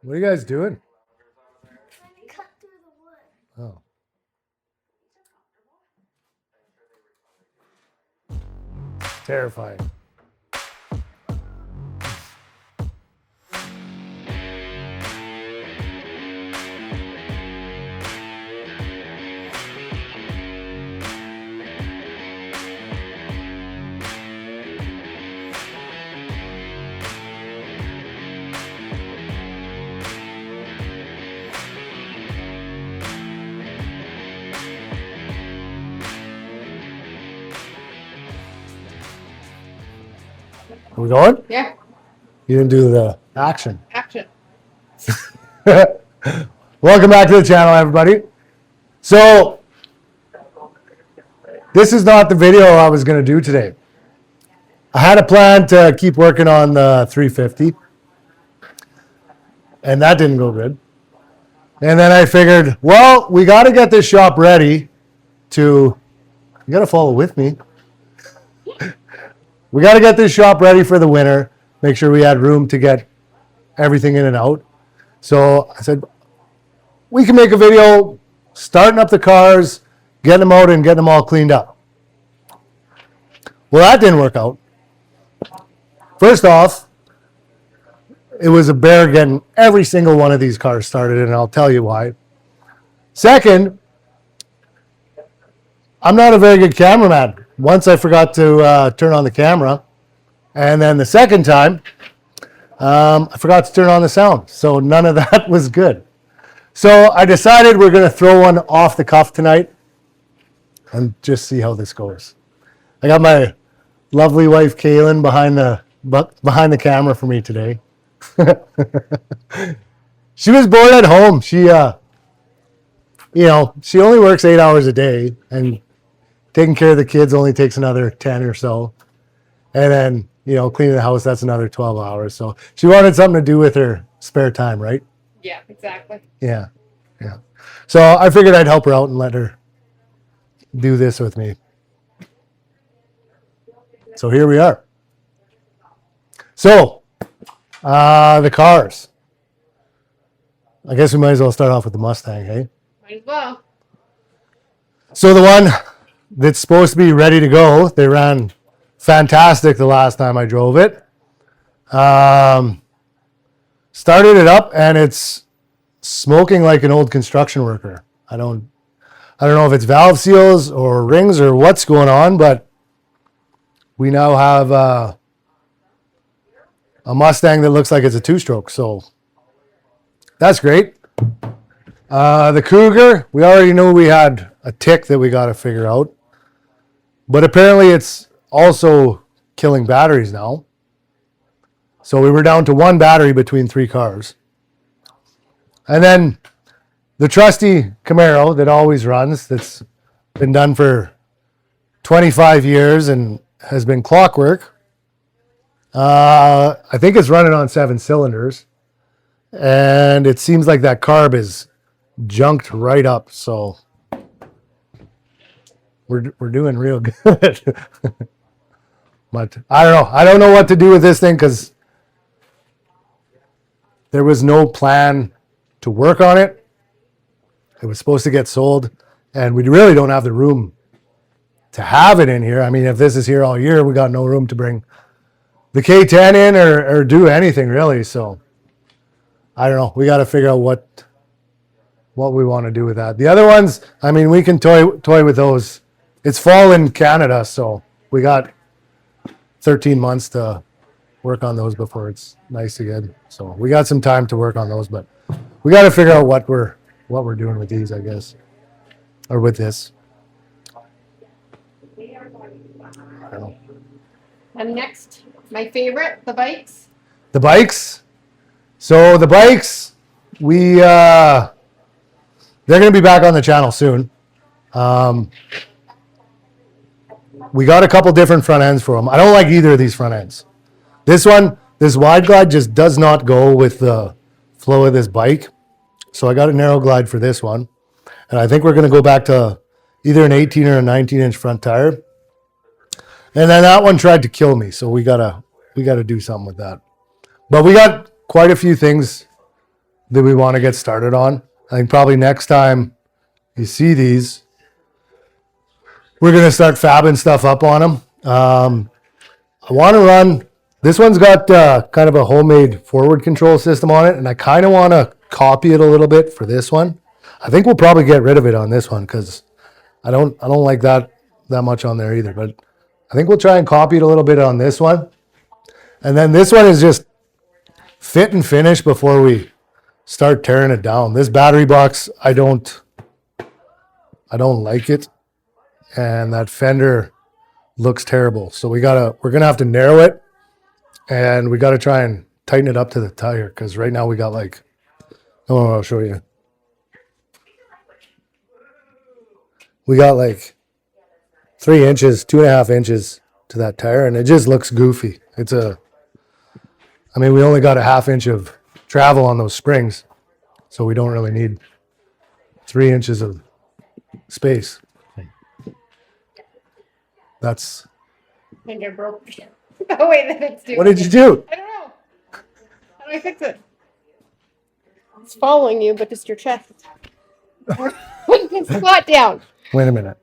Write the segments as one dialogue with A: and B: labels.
A: What are you guys doing?
B: Trying to cut through the wood.
A: Oh. Terrifying. Are we going?
C: Yeah.
A: You didn't do the action.
C: Action.
A: Welcome back to the channel, everybody. So, this is not the video I was going to do today. I had a plan to keep working on the 350, and that didn't go good. And then I figured, well, we got to get this shop ready to, you got to follow with me. We got to get this shop ready for the winter, make sure we had room to get everything in and out. So I said, we can make a video starting up the cars, getting them out and getting them all cleaned up. Well, that didn't work out. First off, it was a bear getting every single one of these cars started, and I'll tell you why. Second, I'm not a very good cameraman. Once I forgot to turn on the camera, and then the second time, I forgot to turn on the sound. So none of that was good. So I decided we're going to throw one off the cuff tonight and just see how this goes. I got my lovely wife, Kaylin, behind the camera for me today. She was bored at home. She, she only works 8 hours a day, and taking care of the kids only takes another 10 or so. And then, cleaning the house, that's another 12 hours. So she wanted something to do with her spare time, right?
C: Yeah, exactly.
A: Yeah. So I figured I'd help her out and let her do this with me. So here we are. So, the cars. I guess we might as well start off with the Mustang, hey?
C: Might as well.
A: So the one that's supposed to be ready to go, they ran fantastic the last time I drove it. Started it up and it's smoking like an old construction worker. I don't know if it's valve seals or rings or what's going on, but we now have a Mustang that looks like it's a two-stroke, so that's great. The Cougar, we already knew we had a tick that we got to figure out, but apparently it's also killing batteries now. So we were down to one battery between three cars. And then the trusty Camaro that always runs, that's been done for 25 years and has been clockwork. I think it's running on 7 cylinders. And it seems like that carb is junked right up. So we're doing real good. But I don't know. I don't know what to do with this thing because there was no plan to work on it. It was supposed to get sold, and we really don't have the room to have it in here. I mean, if this is here all year, we got no room to bring the K10 in or do anything really. So I don't know. We got to figure out what we want to do with that. The other ones, I mean, we can toy with those. It's fall in Canada, so we got 13 months to work on those before it's nice again. So we got some time to work on those, but we got to figure out what we're doing with these, I guess, or with this. I don't know.
C: And next, my favorite, the bikes.
A: The bikes. So the bikes, they're going to be back on the channel soon. We got a couple different front ends for them. I don't like either of these front ends. This one, this wide glide just does not go with the flow of this bike. So I got a narrow glide for this one. And I think we're going to go back to either an 18 or a 19-inch front tire. And then that one tried to kill me. So we gotta do something with that. But we got quite a few things that we want to get started on. I think probably next time you see these, we're going to start fabbing stuff up on them. I want to run, this one's got kind of a homemade forward control system on it, and I kind of want to copy it a little bit for this one. I think we'll probably get rid of it on this one because I don't like that much on there either, but I think we'll try and copy it a little bit on this one. And then this one is just fit and finish before we start tearing it down. This battery box, I don't like it. And that fender looks terrible. So we're gonna have to narrow it, and we gotta try and tighten it up to the tire, because right now we got like, oh, I'll show you. We got like 3 inches, 2.5 inches to that tire, and it just looks goofy. We only got a 1/2 inch of travel on those springs, so we don't really need 3 inches of space. That's.
C: Finger broke. The way that it's doing.
A: What did you do?
C: I don't know. How do I fix it? It's following you, but just your chest. Squat down.
A: Wait a minute.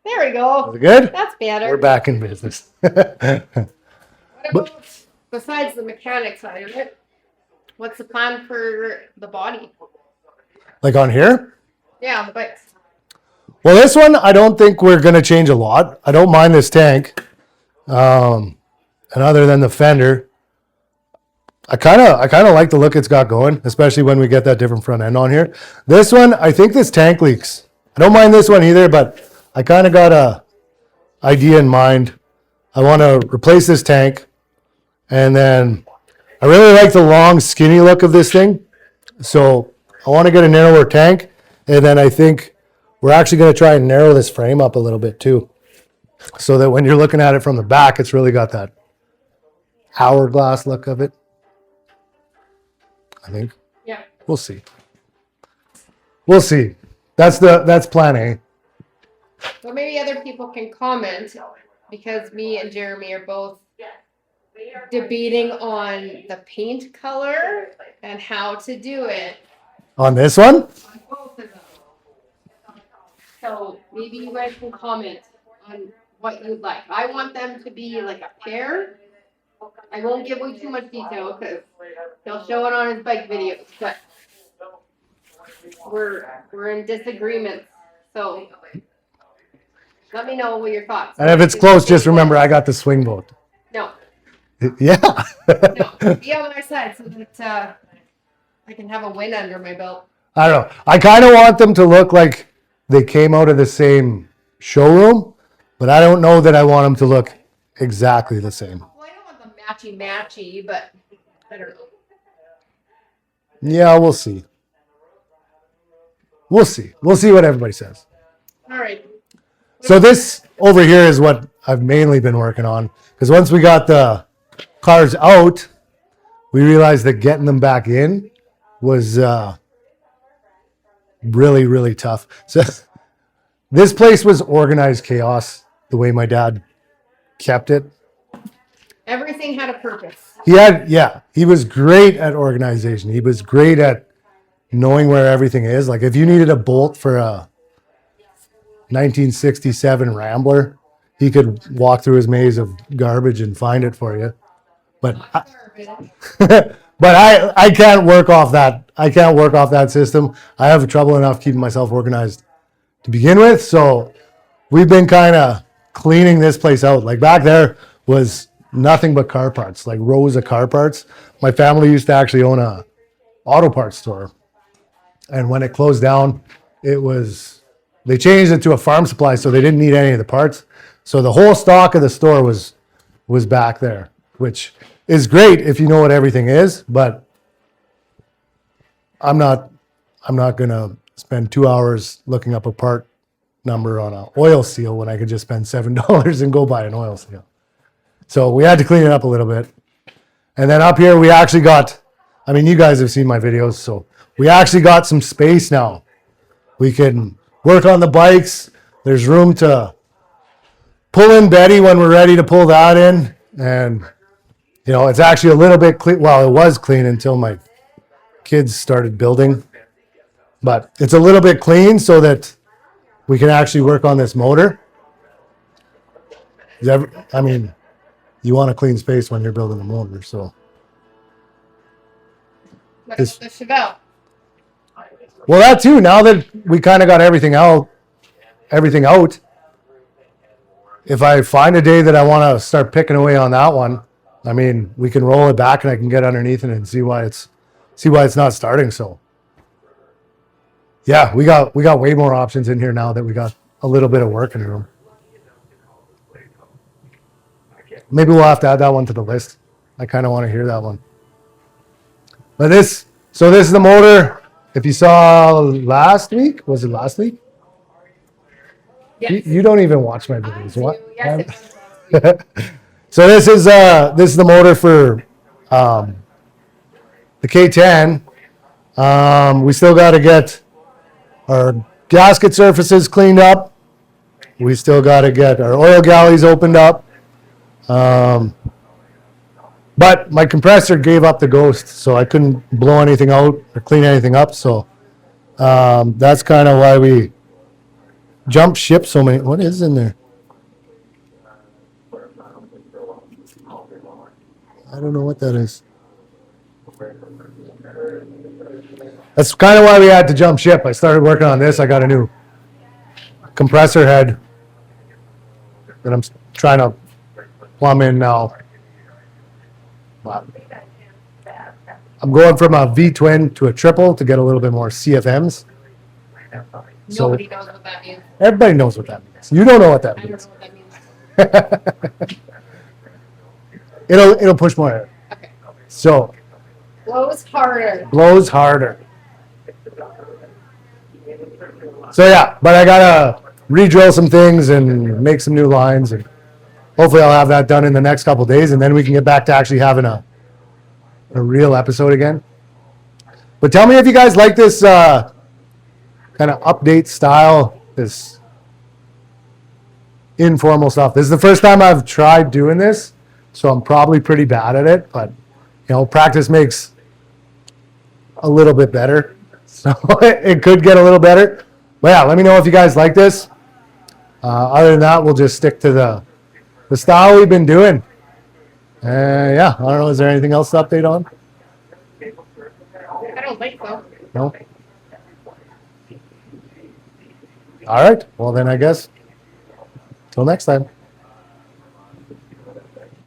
C: There we go.
A: Is it good?
C: That's better.
A: We're back in business.
C: What about, besides the mechanic side of it, what's the plan for the body?
A: Like on here?
C: Yeah, the bikes.
A: Well, this one, I don't think we're going to change a lot. I don't mind this tank. And other than the fender, I kind of like the look it's got going, especially when we get that different front end on here. This one, I think this tank leaks. I don't mind this one either, but I kind of got a idea in mind. I want to replace this tank, and then I really like the long, skinny look of this thing. So I want to get a narrower tank, and then I think we're actually going to try and narrow this frame up a little bit too, so that when you're looking at it from the back, it's really got that hourglass look of it. I think.
C: Yeah.
A: We'll see. We'll see. That's plan A.
C: So maybe other people can comment, because me and Jeremy are both debating on the paint color and how to do it.
A: On this one?
C: On both of them. So maybe you guys can comment on what you'd like. I want them to be like a pair. I won't give away too much detail because he'll show it on his bike videos, but we're in disagreement. So let me know what your thoughts.
A: And if it's close, just remember I got the swing boat.
C: No.
A: Yeah.
C: No. Be on my side so that I can have a win under my belt.
A: I don't know. I kind of want them to look like they came out of the same showroom, but I don't know that I want them to look exactly the same.
C: Well, I don't want them matchy, but I don't know.
A: Yeah, we'll see. We'll see. We'll see what everybody says.
C: All right.
A: So this over here is what I've mainly been working on, because once we got the cars out, we realized that getting them back in was really, really tough. So this place was organized chaos the way my dad kept it.
C: Everything had a purpose.
A: He was great at organization. He was great at knowing where everything is. Like if you needed a bolt for a 1967 Rambler, he could walk through his maze of garbage and find it for you. But I can't work off that. I can't work off that system. I have trouble enough keeping myself organized to begin with. So we've been kind of cleaning this place out. Like back there was nothing but car parts, like rows of car parts. My family used to actually own a auto parts store. And when it closed down, they changed it to a farm supply, so they didn't need any of the parts. So the whole stock of the store was back there, which is great if you know what everything is, but I'm not gonna spend 2 hours looking up a part number on an oil seal when I could just spend $7 and go buy an oil seal. So we had to clean it up a little bit. And then up here we actually got, you guys have seen my videos, so we actually got some space now. We can work on the bikes. There's room to pull in Betty when we're ready to pull that in. And You know, it's actually a little bit clean. Well, it was clean until my kids started building, but it's a little bit clean so that we can actually work on this motor. I mean, you want a clean space when you're building a motor, so.
C: What
A: This-
C: about the Chevelle?
A: Well, that too. Now that we kind of got everything out, if I find a day that I want to start picking away on that one, I mean, we can roll it back and I can get underneath it and see why it's not starting. So, yeah, we got way more options in here now that we got a little bit of working room. Maybe we'll have to add that one to the list. I kind of want to hear that one. But this is the motor. If you saw last week, was it last week?
C: Yes.
A: You don't even watch my
C: I
A: videos.
C: do.
A: What?
C: Yes, it was last week.
A: So this is the motor for the K10. We still got to get our gasket surfaces cleaned up. We still got to get our oil galleys opened up. But my compressor gave up the ghost, so I couldn't blow anything out or clean anything up. So that's kind of why we jumped ship so many. What is in there? I don't know what that is. That's kind of why we had to jump ship. I started working on this. I got a new compressor head that I'm trying to plumb in now. I'm going from a V-twin to a triple to get a little bit more CFMs. So
C: Nobody knows what that means.
A: everybody knows what that means. You don't know what that
C: I don't
A: means.
C: know what that means.
A: It'll push more air.
C: Okay.
A: So
C: Blows harder.
A: blows harder. So yeah, but I gotta re-drill some things and make some new lines, and hopefully I'll have that done in the next couple of days, and then we can get back to actually having a real episode again. But tell me if you guys like this kind of update style, this informal stuff. This is the first time I've tried doing this, so I'm probably pretty bad at it, but you know, practice makes a little bit better. So it could get a little better. But yeah, let me know if you guys like this. Other than that, we'll just stick to the style we've been doing. Yeah, I don't know. Is there anything else to update on?
C: I don't think so.
A: No? All right. Well, then I guess till next time.